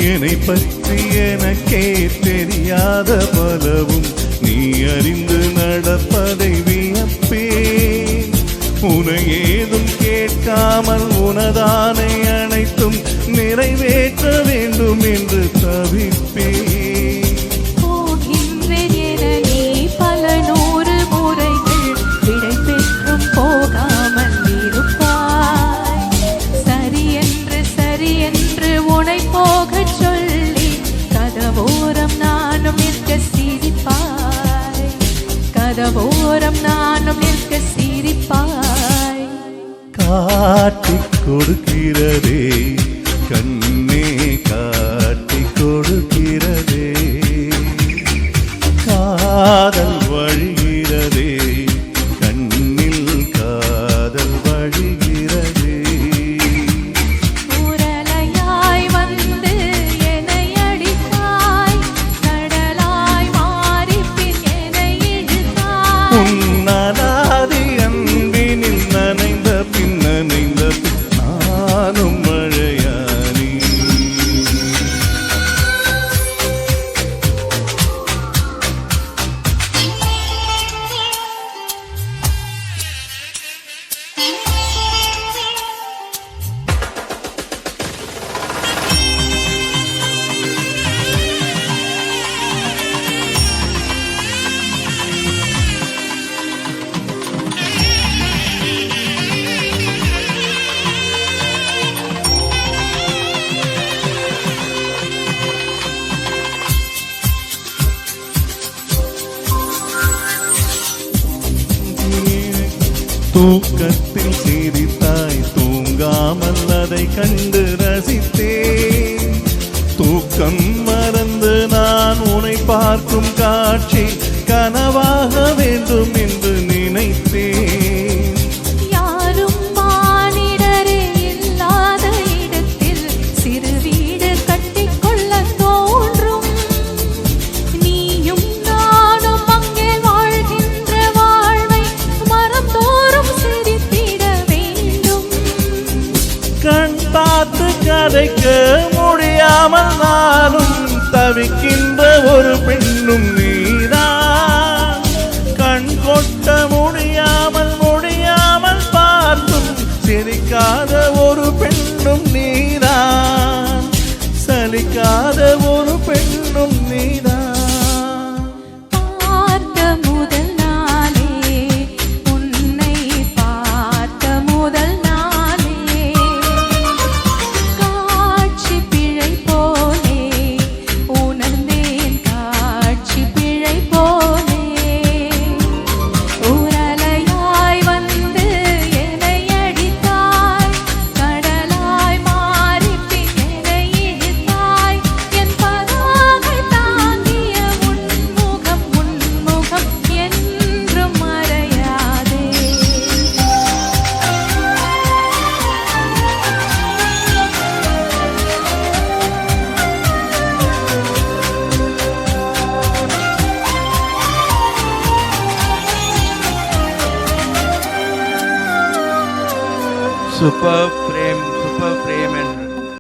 என்னை பற்றி எனக்கே தெரியாத பலவும் நீ அறிந்து நடப்பதை வியப்பேன். உனை ஏதும் கேட்காமல் உனதானை அனைத்தும் நிறைவேற்ற வேண்டும் என்று தவிப்பேன். கதவோரம் நானும் நிற்க சிரிப்பாய். காட்டிக் கொடுக்கிறதே கண்ணே, காட்டிக் கொடுக்கிறதே காதல் வழிகிறதே, கண்ணில் காதல் வழிகிறதே. உரலையாய் வந்து என்னை அடித்தாய், கடலாய் மாறி பின் என்னை இழுத்தாய். உன்னலாதி அன்பினில் நனைந்த பின் நனைந்த நானும் மழையானி. தூக்கத்தில் சிரித்தாய், தூங்காமல் அதை கண்டு ரசித்தேன். தூக்கம் மறந்து நான் உன்னை பார்க்கும் காட்சி கனவாக வேண்டும் என்று நினைத்தேன். யாரும் மானிடரே இல்லாத இடத்தில் சிறு வீடு கட்டிக்கொள்ள தோன்றும். நீயும் நானும் அங்கே வாழ்கின்ற வாழ்வை மரம் தோறும் சிரித்திட வேண்டும். கண் பார்த்து கதைக்க முடியாமல் நானும் தவிக்கின்ற ஒரு பெண்ணும் நீதான். கண் கொட்ட முடியாமல் பார்த்தும் சிரிக்காத ஒரு பெண்ணும் நீதான். சலிக்காத ஒரு பெண்ணும் நீதான். பார்த்த முதல் நாளே, உன்னை பார்த்த முதல் நாளே, காட்சி பிழை போலே உணர்ந்தேன், காட்சி பிழை போலே. உரலையாய் வந்து என்னை அடித்தாய், கடலாய் மாறி பின் என்னை இழுத்தாய். என் பதாகை தாங்கிய உன்முகம் என்றும் மறையாதே. Superb.